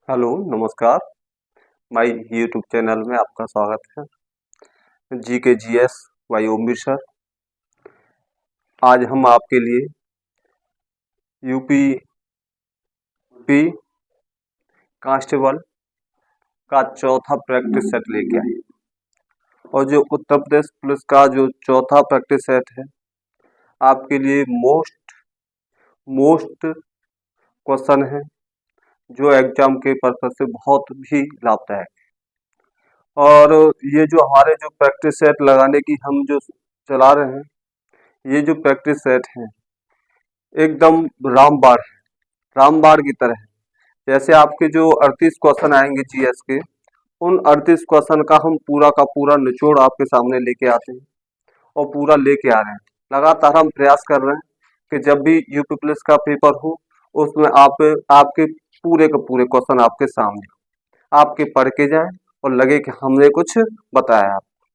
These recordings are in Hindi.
हेलो नमस्कार। माय यूट्यूब चैनल में आपका स्वागत है। जी K G S Y Omvir sir. आज हम आपके लिए यूपी पी कांस्टेबल का चौथा प्रैक्टिस सेट लेके आए और जो उत्तर प्रदेश पुलिस का जो चौथा प्रैक्टिस सेट है आपके लिए मोस्ट क्वेश्चन है जो एग्जाम के पर्पज से बहुत भी लाभदायक है। और ये जो हमारे जो प्रैक्टिस सेट लगाने की हम जो चला रहे हैं, ये जो प्रैक्टिस सेट है एकदम रामबाण की तरह है। जैसे आपके जो 38 क्वेश्चन आएंगे जीएस के, उन 38 क्वेश्चन का हम पूरा का पूरा निचोड़ आपके सामने लेके आते हैं और पूरा लेके आ रहे हैं। लगातार हम प्रयास कर रहे हैं कि जब भी यूपी पुलिस का पेपर हो उसमें आपके पूरे के पूरे क्वेश्चन आपके सामने आपके पढ़ के जाए और लगे कि हमने कुछ बताया आपको।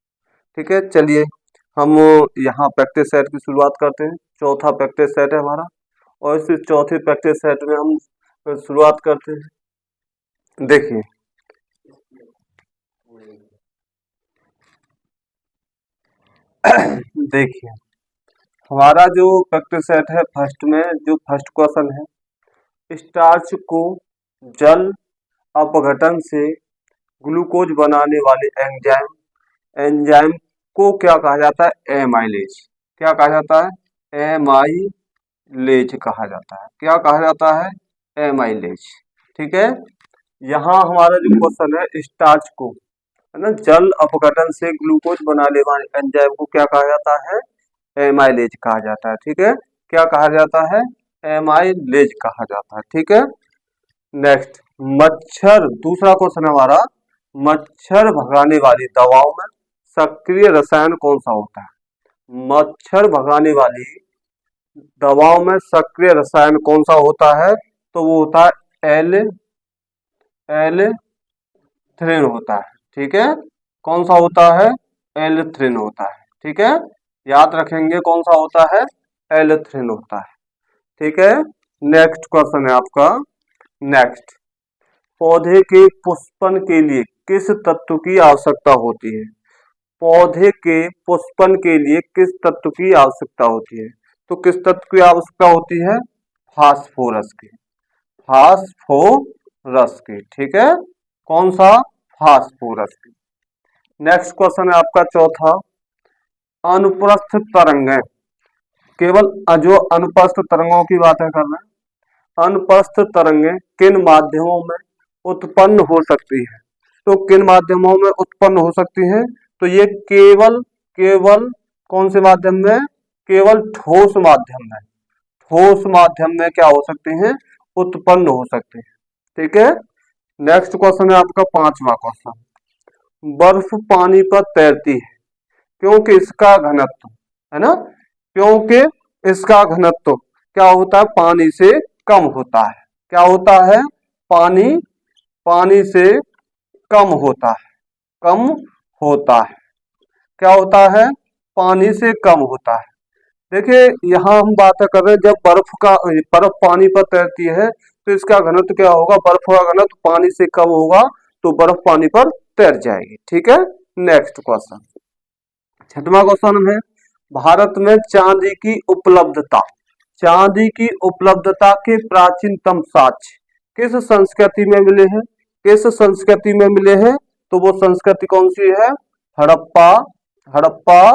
ठीक है, चलिए हम यहाँ प्रैक्टिस सेट की शुरुआत करते हैं। चौथा प्रैक्टिस सेट है हमारा और इस चौथे प्रैक्टिस सेट में हम शुरुआत करते हैं। देखिए देखिए हमारा जो प्रैक्टिस सेट है, फर्स्ट में जो फर्स्ट क्वेश्चन है, स्टार्च को जल अपघटन से ग्लूकोज बनाने वाले एंजाइम को क्या कहा जाता है? एमाइलेज। क्या कहा जाता है? एमाइलेज कहा जाता है। क्या कहा जाता है? एमाइलेज। ठीक है, यहाँ हमारा जो क्वेश्चन है, स्टार्च को है ना जल अपघटन से ग्लूकोज बनाने वाले एंजाइम को क्या कहा जाता है? एमाइलेज कहा जाता है। ठीक है, क्या कहा जाता है? एमाइलेज कहा जाता है। ठीक है, नेक्स्ट मच्छर, दूसरा क्वेश्चन हमारा, मच्छर भगाने वाली दवाओं में सक्रिय रसायन कौन सा होता है? मच्छर भगाने वाली दवाओं में सक्रिय रसायन कौन सा होता है? तो वो होता है एलेथ्रिन होता है। ठीक है, कौन सा होता है? एलेथ्रिन होता है। ठीक है, याद रखेंगे कौन सा होता है? एलेथ्रिन होता है। ठीक है, नेक्स्ट क्वेश्चन है आपका। नेक्स्ट, पौधे के पुष्पन के लिए किस तत्व की आवश्यकता होती है? पौधे के पुष्पन के लिए किस तत्व की आवश्यकता होती है? तो किस तत्व की आवश्यकता होती है? फास्फोरस की। फास्फोरस की। ठीक है, कौन सा? फास्फोरस की। नेक्स्ट क्वेश्चन है आपका चौथा, अनुप्रस्थ तरंगें, केवल जो अनुप्रस्थ तरंगों की बातें कर रहे हैं, अनुप्रस्थ तरंगें किन माध्यमों में उत्पन्न हो सकती है? तो किन माध्यमों में उत्पन्न हो सकती है? तो ये केवल केवल कौन से माध्यम में? केवल ठोस माध्यम में। ठोस माध्यम में क्या हो सकते हैं? उत्पन्न हो सकते हैं। ठीक है, नेक्स्ट क्वेश्चन है आपका पांचवा क्वेश्चन, बर्फ पानी पर तैरती है क्योंकि इसका घनत्व, है ना, क्योंकि इसका घनत्व क्या होता है? पानी से कम होता है। क्या होता है? पानी से कम होता है। कम होता है। क्या होता है? पानी से कम होता है। देखिए यहाँ हम बात कर रहे हैं, जब बर्फ पानी पर तैरती है तो इसका घनत्व क्या होगा? बर्फ का घनत्व पानी से कम होगा तो बर्फ पानी पर तैर जाएगी। ठीक है, नेक्स्ट क्वेश्चन, छठवां क्वेश्चन है, भारत में चांदी की उपलब्धता के प्राचीनतम साक्ष्य किस संस्कृति में मिले हैं? किस संस्कृति में मिले हैं? तो वो संस्कृति कौन सी है? हड़प्पा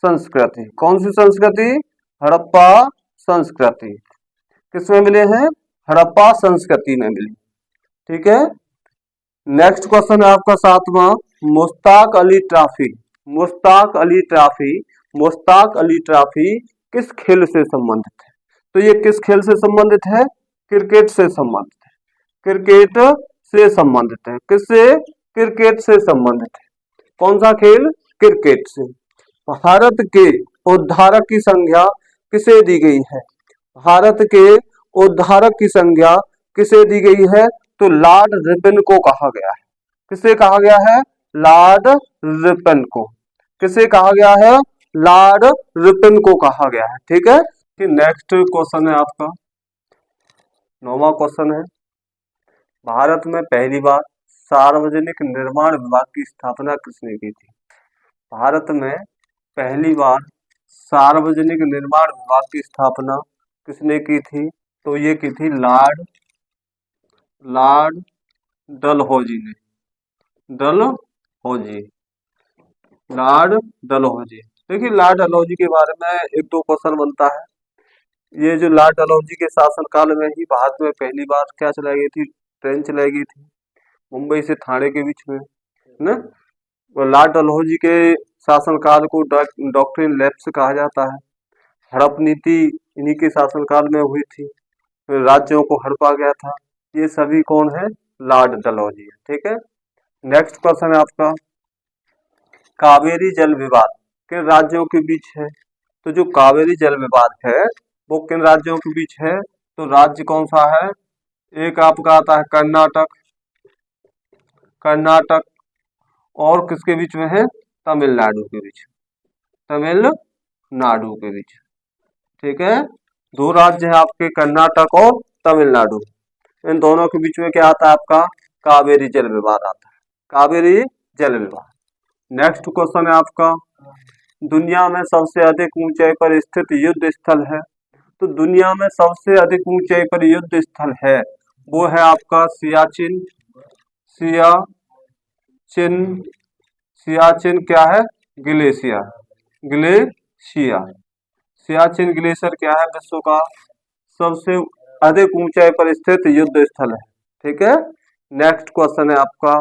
संस्कृति। कौन सी संस्कृति? हड़प्पा संस्कृति। किसमें मिले हैं? हड़प्पा संस्कृति में मिले। ठीक है, नेक्स्ट क्वेश्चन है आपका सातवां, मुश्ताक अली ट्रॉफी। मुश्ताक अली ट्रॉफी किस खेल से संबंधित है? तो ये किस खेल से संबंधित है? क्रिकेट से संबंधित है। क्रिकेट से संबंधित है। किससे? क्रिकेट से संबंधित है। कौन सा खेल? क्रिकेट से। भारत के उद्धारक की संज्ञा किसे दी गई है? भारत के उद्धारक की संज्ञा किसे दी गई है? तो लॉर्ड रिपन को कहा गया है। किसे कहा गया है? लॉर्ड रिपन को। किसे कहा गया है? लॉर्ड रिपन को कहा गया है। ठीक है, नेक्स्ट क्वेश्चन है आपका नौवां क्वेश्चन है, भारत में पहली बार सार्वजनिक निर्माण विभाग की स्थापना किसने की थी? भारत में पहली बार सार्वजनिक निर्माण विभाग की स्थापना किसने की थी? तो ये की थी लॉर्ड डलहौजी ने। डलहौजी, लॉर्ड डलहौजी। देखिए लॉर्ड डलहौजी के बारे में एक दो क्वेश्चन बनता है। ये जो लॉर्ड डलहौजी के शासनकाल में ही भारत में पहली बार क्या चलाई गई थी? ट्रेन चलाई गई थी मुंबई से थाने के बीच में, है ना। और लॉर्ड डलहौजी के शासनकाल को डॉक्ट्रिन लैप्स कहा जाता है। हड़प नीति इन्हीं के शासनकाल में हुई थी, फिर राज्यों को हड़पा गया था। ये सभी कौन है? लॉर्ड डलहौजी है। ठीक है। नेक्स्ट क्वेश्चन है आपका, कावेरी जल विवाद किन राज्यों के बीच है? तो जो कावेरी जल विवाद है वो किन राज्यों के बीच है? तो राज्य कौन सा है? एक आपका आता है कर्नाटक, और किसके बीच में है? तमिलनाडु के बीच, तमिलनाडु के बीच। ठीक है। दो राज्य है आपके, कर्नाटक और तमिलनाडु। इन दोनों के बीच में क्या आता है? आपका कावेरी जल विवाद आता है, कावेरी जल विवाद। नेक्स्ट क्वेश्चन है आपका, दुनिया में सबसे अधिक ऊंचाई पर स्थित युद्ध स्थल है? तो दुनिया में सबसे अधिक ऊंचाई पर युद्ध स्थल है वो है आपका सियाचिन। सियाचिन क्या है? ग्लेशियर। सियाचिन ग्लेशियर क्या है? विश्व का सबसे अधिक ऊंचाई पर स्थित युद्ध स्थल है। ठीक है। नेक्स्ट क्वेश्चन है आपका,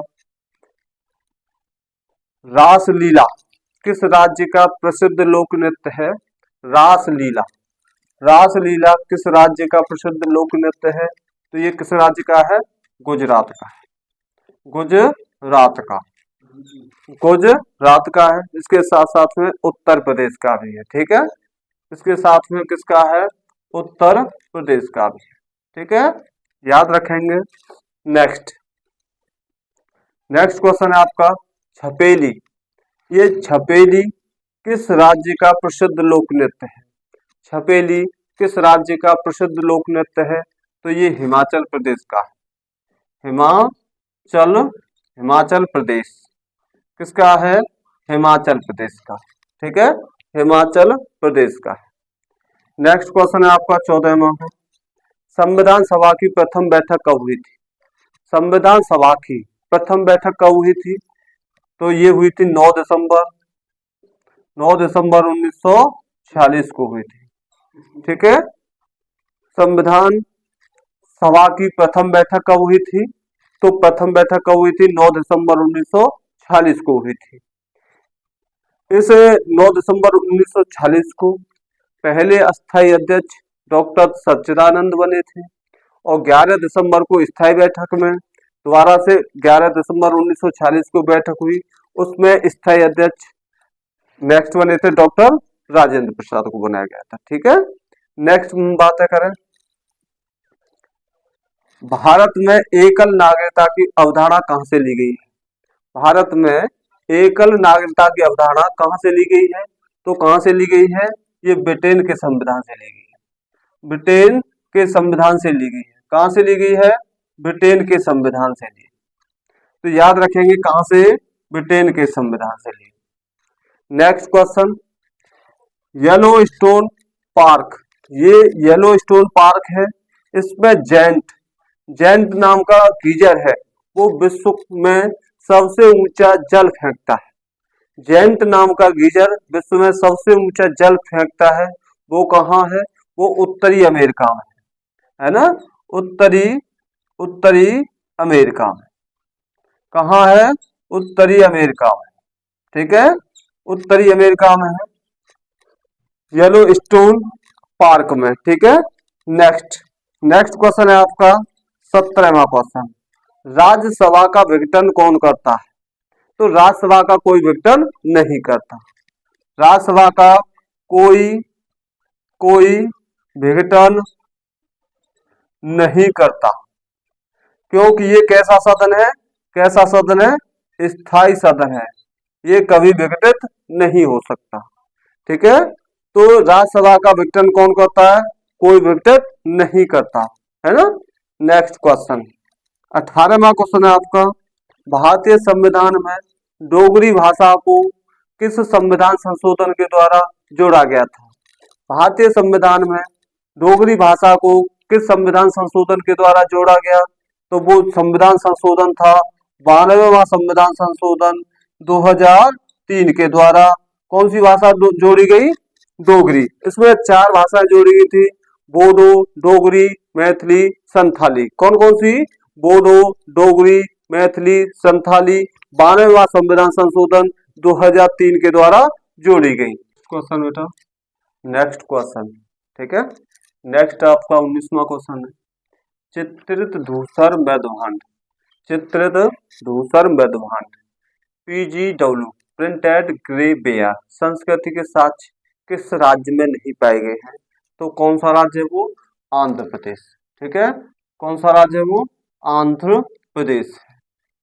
रासलीला किस राज्य का प्रसिद्ध लोक नृत्य है? रासलीला किस राज्य का प्रसिद्ध लोक नृत्य है? तो ये किस राज्य का है? गुजरात का है। गुजरात का है। इसके साथ साथ में उत्तर प्रदेश का भी है। ठीक है। इसके साथ में किसका है? उत्तर प्रदेश का भी है। ठीक है, याद रखेंगे। नेक्स्ट क्वेश्चन है आपका, छपेली। ये छपेली किस राज्य का प्रसिद्ध लोक नृत्य है? छपेली किस राज्य का प्रसिद्ध लोक नृत्य है? तो ये हिमाचल प्रदेश का है। हिमाचल प्रदेश किसका है? हिमाचल प्रदेश का। ठीक है, हिमाचल प्रदेश का है। नेक्स्ट क्वेश्चन है आपका 14वां है, संविधान सभा की प्रथम बैठक कब हुई थी? संविधान सभा की प्रथम बैठक कब हुई थी? तो ये हुई थी 9 दिसंबर 1946 को हुई थी। ठीक है, संविधान सभा की प्रथम बैठक कब हुई थी? तो प्रथम बैठक कब हुई थी? 9 दिसंबर 1946 को हुई थी। इस 9 दिसंबर 1946 को पहले अस्थायी अध्यक्ष डॉक्टर सच्चिदानंद बने थे और 11 दिसंबर को स्थायी बैठक में दोबारा से 11 दिसंबर 1946 को बैठक हुई, उसमें स्थायी अध्यक्ष नेक्स्ट बने थे डॉक्टर राजेंद्र प्रसाद को बनाया गया था। ठीक है, नेक्स्ट बातें करें, भारत में एकल नागरिकता की अवधारणा कहां से ली गई है? भारत में एकल नागरिकता की अवधारणा कहां से ली गई है? तो कहां से ली गई है? ये ब्रिटेन के संविधान से ली गई है। ब्रिटेन के संविधान से ली गई है। कहां से ली गई है? ब्रिटेन के संविधान से ली। तो याद रखेंगे कहां से? ब्रिटेन के संविधान से ली। Next question, Yellowstone park. ये येलो स्टोन पार्क है, इसमें जेंट नाम का गीजर है, वो विश्व में सबसे ऊंचा जल फेंकता है। जेंट नाम का गीजर विश्व में सबसे ऊंचा जल फेंकता है, वो कहाँ है? वो उत्तरी अमेरिका में है ना, उत्तरी अमेरिका में। कहाँ है? उत्तरी अमेरिका में। ठीक है, उत्तरी अमेरिका में है, येलो स्टोन पार्क में। ठीक है, नेक्स्ट क्वेश्चन है आपका 17वां क्वेश्चन, राज्यसभा का विघटन कौन करता है? तो राज्यसभा का कोई विघटन नहीं करता। राज्यसभा का कोई विघटन नहीं करता, क्योंकि ये कैसा सदन है? स्थायी सदन है, ये कभी विघटित नहीं हो सकता। ठीक है, तो राज्यसभा का विघटन कौन करता है? कोई विघटित नहीं करता, है ना। नेक्स्ट क्वेश्चन, 18वां क्वेश्चन है आपका, भारतीय संविधान में डोगरी भाषा को किस संविधान संशोधन के द्वारा जोड़ा गया था? भारतीय संविधान में डोगरी भाषा को किस संविधान संशोधन के द्वारा जोड़ा गया? तो वो संविधान संशोधन था 92वां संविधान संशोधन 2003 के द्वारा। कौन सी भाषा जोड़ी गई? डोगरी। इसमें 4 भाषाएं जोड़ी गई थी, बोडो, डोगरी, मैथिली, संथाली। कौन कौन सी? बोडो, डोगरी, मैथिली, संथाली 92वां संविधान संशोधन 2003 के द्वारा जोड़ी गई। क्वेश्चन बेटा, नेक्स्ट क्वेश्चन, ठीक है। नेक्स्ट आपका 19वां क्वेश्चन है, चित्रित धूसर मृदभांड, चित्रित धूसर मृदभांड PGW प्रिंटेड ग्रे बेयर संस्कृति के साक्ष्य किस राज्य में नहीं पाए गए हैं? तो कौन सा राज्य है वो? आंध्र प्रदेश। ठीक है, कौन सा राज्य है वो? आंध्र प्रदेश है,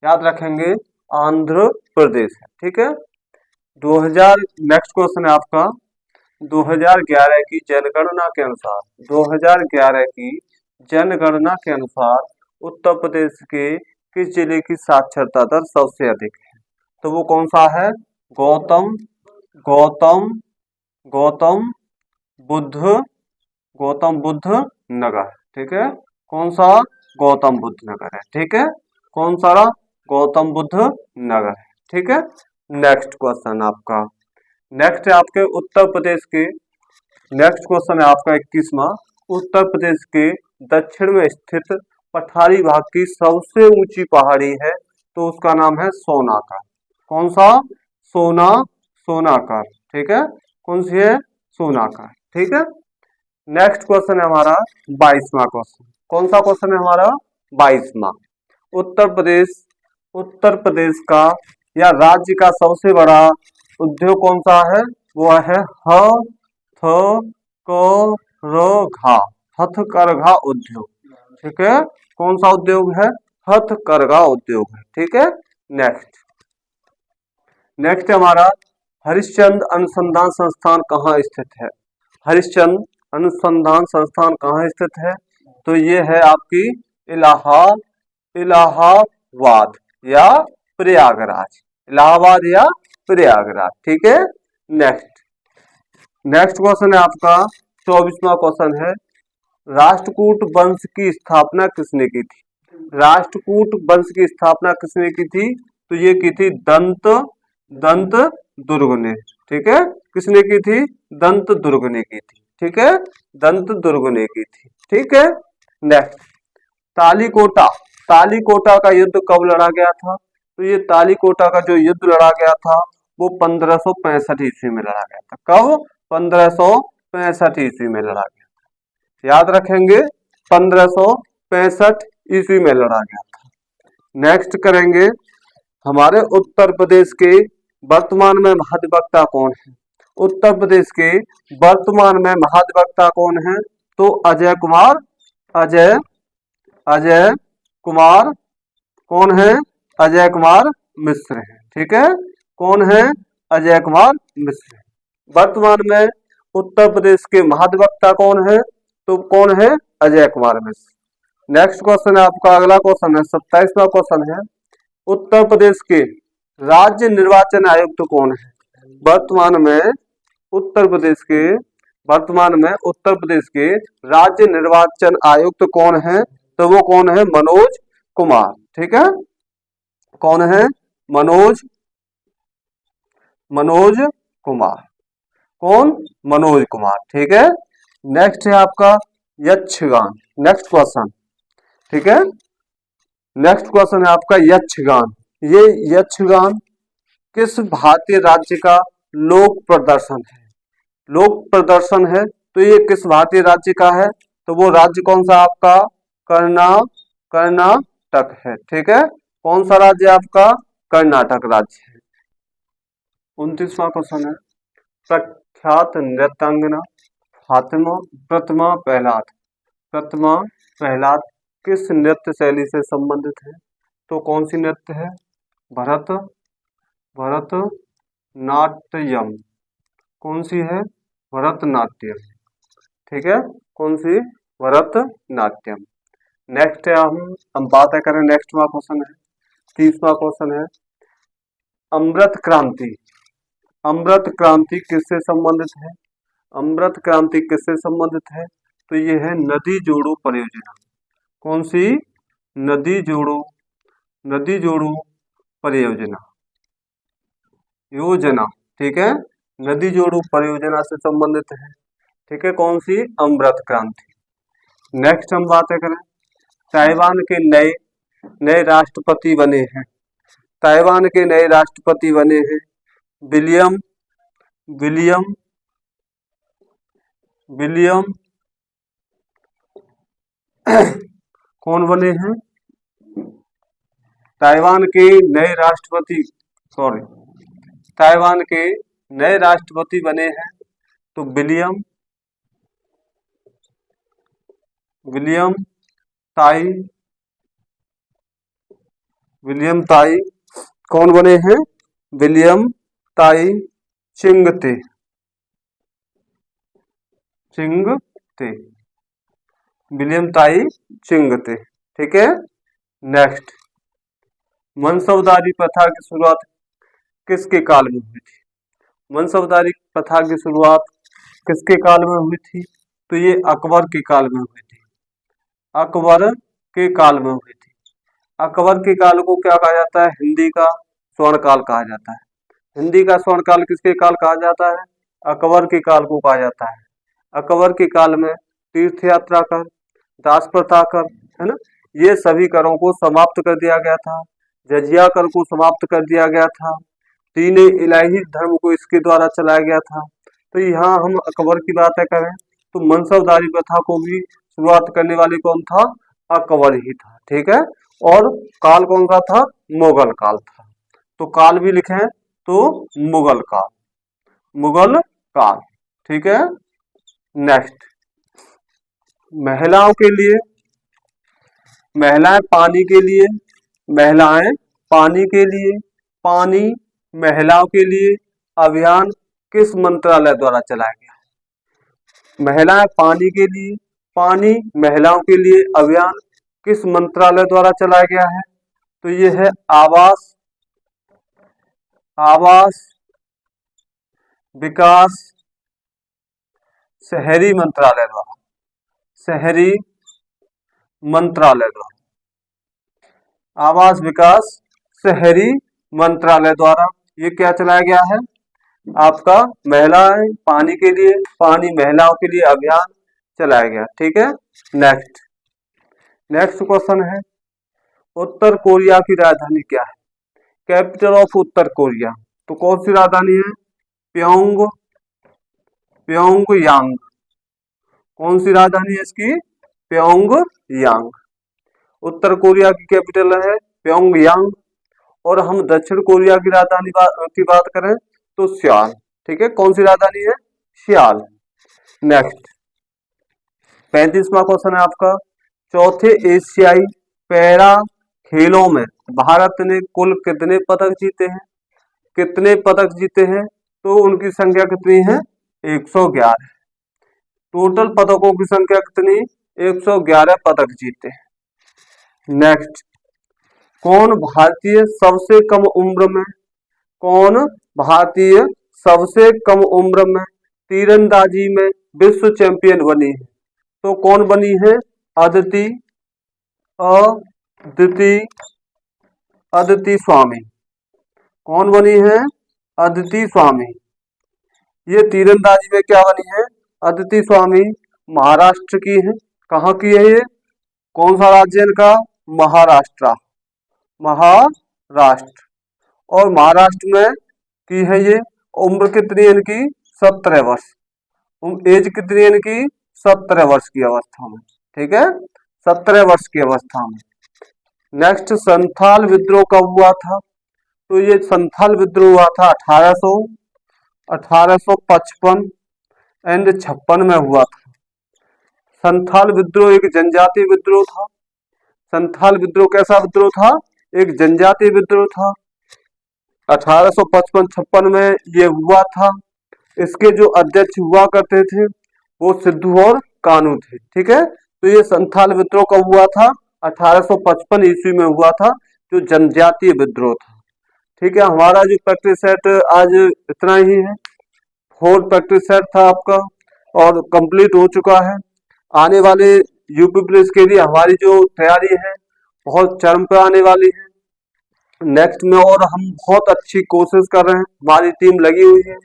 याद रखेंगे आंध्र प्रदेश है। ठीक है, 2000 नेक्स्ट क्वेश्चन है आपका, 2011 की जनगणना के अनुसार, 2011 की जनगणना के अनुसार उत्तर प्रदेश के किस जिले की साक्षरता दर सबसे अधिक है? तो वो कौन सा है? गौतम गौतम गौतम बुद्ध गौतम बुद्ध नगर। ठीक है, कौन सा? गौतम बुद्ध नगर है। ठीक है, कौन सा? गौतम बुद्ध नगर है। ठीक है, नेक्स्ट क्वेश्चन आपका, नेक्स्ट है आपके उत्तर प्रदेश के, नेक्स्ट क्वेश्चन है आपका 21वां, उत्तर प्रदेश के दक्षिण में स्थित पठारी भाग की सबसे ऊंची पहाड़ी है, तो उसका नाम है सोनाकर। कौन सा? सोनाकर। ठीक है, कौन सी है? सोनाकर। ठीक है, नेक्स्ट क्वेश्चन है हमारा 22वां क्वेश्चन। कौन सा क्वेश्चन है हमारा? 22वां, उत्तर प्रदेश का या राज्य का सबसे बड़ा उद्योग कौन सा है? वो है हथकरघा उद्योग। ठीक है, कौन सा उद्योग है? हथकरघा उद्योग है। ठीक है, नेक्स्ट हमारा हरिश्चंद्र अनुसंधान संस्थान कहाँ स्थित है? हरिश्चंद्र अनुसंधान संस्थान कहाँ स्थित है? तो ये है आपकी इलाहाबाद या प्रयागराज, इलाहाबाद या प्रयागराज। ठीक है, नेक्स्ट क्वेश्चन है आपका 24वां क्वेश्चन है, राष्ट्रकूट वंश की स्थापना किसने की थी? राष्ट्रकूट वंश की स्थापना किसने की थी? तो ये की थी दंत दुर्ग ने। ठीक है, किसने की थी? दंत दुर्ग ने की थी। ठीक है, दंत दुर्ग ने की थी। ठीक है, नेक्स्ट तालीकोटा का युद्ध कब लड़ा गया था? तो ये तालीकोटा का जो युद्ध लड़ा गया था वो 1565 ईस्वी में लड़ा गया था। कब? 1565 ईस्वी में लड़ा गया था, याद रखेंगे 1565 ईस्वी में लड़ा गया था। नेक्स्ट करेंगे, हमारे उत्तर प्रदेश के वर्तमान में महाधिवक्ता कौन है? उत्तर प्रदेश के वर्तमान में महाधिवक्ता कौन है? तो अजय कुमार कौन है? अजय कुमार मिश्र है। ठीक है, कौन है? अजय कुमार मिश्र। वर्तमान में उत्तर प्रदेश के महाधिवक्ता कौन है? तो कौन है? अजय कुमार मिश्र। नेक्स्ट क्वेश्चन है आपका, अगला क्वेश्चन है 27वां क्वेश्चन है, उत्तर प्रदेश के राज्य निर्वाचन आयुक्त कौन है? वर्तमान में उत्तर प्रदेश के राज्य निर्वाचन आयुक्त कौन है? तो वो कौन है? मनोज कुमार। ठीक है, कौन है? मनोज कुमार। कौन? मनोज कुमार। ठीक है, नेक्स्ट है आपका यक्षगान, नेक्स्ट क्वेश्चन। ठीक है, नेक्स्ट क्वेश्चन है आपका यक्षगान। ये यक्षगान किस भारतीय राज्य का लोक प्रदर्शन है? तो ये किस भारतीय राज्य का है? तो वो राज्य कौन सा आपका? कर्नाटक है। ठीक है, कौन सा राज्य आपका? कर्नाटक राज्य है। 29वां क्वेश्चन है, प्रख्यात नृत्यांगना प्रतिमा प्रहलाद किस नृत्य शैली से संबंधित है? तो कौन सी नृत्य है? भरतनाट्यम। कौन सी है? भरतनाट्यम। ठीक है, कौन सी? भरतनाट्यम। नेक्स्ट है हम बात करें, नेक्स्ट में क्वेश्चन है 30वां क्वेश्चन है अमृत क्रांति। अमृत क्रांति किससे संबंधित है? अमृत क्रांति किससे संबंधित है? तो ये है नदी जोड़ो परियोजना। कौन सी? नदी जोड़ो परियोजना योजना, ठीक है, नदी जोड़ो परियोजना से संबंधित है, ठीक है, कौन सी? अमृत क्रांति। नेक्स्ट हम बातें करें, ताइवान के नए नए राष्ट्रपति बने हैं। ताइवान के नए राष्ट्रपति बने हैं विलियम विलियम विलियम कौन बने हैं? ताइवान के नए राष्ट्रपति, सॉरी, ताइवान के नए राष्ट्रपति बने हैं तो विलियम ताई विलियम ताई कौन बने हैं? विलियम ताई चिंगते चिंगते विलियम ताई चिंगते, ठीक है। नेक्स्ट, मनसबदारी प्रथा की शुरुआत किसके काल में हुई थी? मनसबदारी प्रथा की शुरुआत किसके काल में हुई थी? तो ये अकबर के काल में हुई थी। अकबर के काल में हुई थी। अकबर के काल को क्या कहा जाता है? हिंदी का स्वर्ण काल कहा जाता है। हिंदी का स्वर्ण काल किसके काल कहा जाता है? अकबर के काल को कहा जाता है। अकबर के काल में तीर्थ यात्रा कर, दास प्रथा कर, है ना, ये सभी करों को समाप्त कर दिया गया था। जजिया कर को समाप्त कर दिया गया था। दीन इलाही धर्म को इसके द्वारा चलाया गया था। तो यहाँ हम अकबर की बातें करें तो मनसबदारी प्रथा को भी शुरुआत करने वाले कौन था? अकबर ही था, ठीक है। और काल कौन सा था? मुगल काल था। तो काल भी लिखें तो मुगल काल, ठीक है। नेक्स्ट, महिलाओं के लिए, महिलाएं पानी के लिए, महिलाएं पानी के लिए, पानी महिलाओं के लिए अभियान किस मंत्रालय द्वारा चलाया गया? महिलाएं पानी के लिए, पानी महिलाओं के लिए अभियान किस मंत्रालय द्वारा चलाया गया है? तो ये है आवास विकास शहरी मंत्रालय द्वारा, शहरी मंत्रालय द्वारा, आवास विकास शहरी मंत्रालय द्वारा ये क्या चलाया गया है? आपका महिलाएं पानी के लिए, पानी महिलाओं के लिए अभियान चलाया गया, ठीक है। नेक्स्ट क्वेश्चन है उत्तर कोरिया की राजधानी क्या है? कैपिटल ऑफ उत्तर कोरिया, तो कौन सी राजधानी है? प्योंगयांग। कौन सी राजधानी है इसकी? प्योंगयांग। उत्तर कोरिया की कैपिटल है प्योंगयांग। और हम दक्षिण कोरिया की राजधानी की बात करें तो सियाल, ठीक है। कौन सी राजधानी है? सियाल। नेक्स्ट, 35वां क्वेश्चन है आपका, चौथे एशियाई पैरा खेलों में भारत ने कुल कितने पदक जीते हैं? कितने पदक जीते हैं? तो उनकी संख्या कितनी है? 111। टोटल पदकों की संख्या कितनी? 111 पदक जीते हैं। नेक्स्ट, कौन भारतीय सबसे कम उम्र में, कौन भारतीय सबसे कम उम्र में तीरंदाजी में विश्व चैंपियन बनी है? तो कौन बनी है? अदिति स्वामी। कौन बनी है? अदिति स्वामी। ये तीरंदाजी में क्या बनी है? अदिति स्वामी महाराष्ट्र की है। कहाँ की है ये? कौन सा राज्य इनका? महाराष्ट्र। और महाराष्ट्र में की है ये। उम्र कितनी है इनकी? 17 वर्ष। एज कितनी है इनकी? 17 वर्ष की अवस्था में, ठीक है, 17 वर्ष की अवस्था में। नेक्स्ट, संथाल विद्रोह कब हुआ था? तो ये संथाल विद्रोह हुआ था 1855 एंड 56 में हुआ था। संथाल विद्रोह एक जनजातीय विद्रोह था। संथाल विद्रोह कैसा विद्रोह था? एक जनजातीय विद्रोह था। 1855-56 में ये हुआ था। इसके जो अध्यक्ष हुआ करते थे वो सिद्धू और कान्हू थे, ठीक है। तो ये संथाल विद्रोह कब हुआ था? 1855 ईस्वी में हुआ था, जो जनजातीय विद्रोह था। ठीक है, हमारा जो प्रैक्टिस सेट आज इतना ही है। 4 प्रैक्टिस सेट था आपका और कंप्लीट हो चुका है। आने वाले यूपी पुलिस के लिए हमारी जो तैयारी है बहुत चरम पे आने वाली है नेक्स्ट में, और हम बहुत अच्छी कोशिश कर रहे हैं, हमारी टीम लगी हुई है।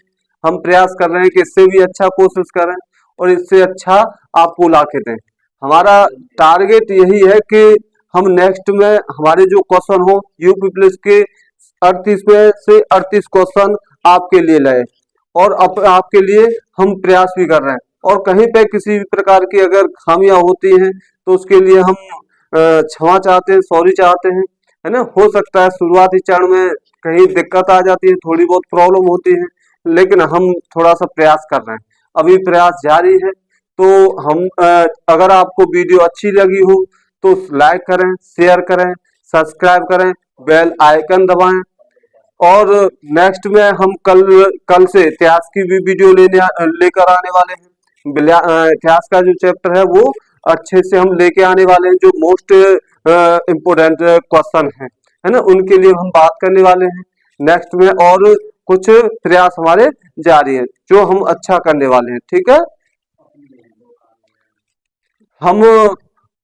हम प्रयास कर रहे हैं कि इससे भी अच्छा कोशिश करें और इससे अच्छा आपको ला के दें। हमारा टारगेट यही है कि हम नेक्स्ट में हमारे जो क्वेश्चन हो यूपी पुलिस के 38 में से 38 क्वेश्चन आपके लिए लाए, और आपके लिए हम प्रयास भी कर रहे हैं। और कहीं पे किसी भी प्रकार की अगर खामियां होती हैं तो उसके लिए हम क्षमा चाहते हैं, सॉरी चाहते हैं, है ना। हो सकता है शुरुआती चरण में कहीं दिक्कत आ जाती है, थोड़ी बहुत प्रॉब्लम होती है, लेकिन हम थोड़ा सा प्रयास कर रहे हैं, अभी प्रयास जारी है। तो हम अगर आपको वीडियो अच्छी लगी हो तो लाइक करें, शेयर करें, सब्सक्राइब करें, बेल आइकन दबाएं। और नेक्स्ट में हम कल से इतिहास की भी वीडियो लेकर आने वाले हैं। इतिहास का जो चैप्टर है वो अच्छे से हम लेके आने वाले हैं, जो मोस्ट इम्पोर्टेंट क्वेश्चन है ना, उनके लिए हम बात करने वाले हैं नेक्स्ट में। और कुछ प्रयास हमारे जारी हैं जो हम अच्छा करने वाले हैं। ठीक है, हम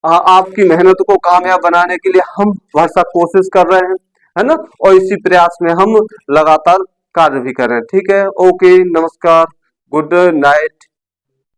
आपकी मेहनत को कामयाब बनाने के लिए हम भरसक कोशिश कर रहे हैं, है ना, और इसी प्रयास में हम लगातार कार्य भी कर रहे हैं। ठीक है, ओके, नमस्कार, गुड नाइट।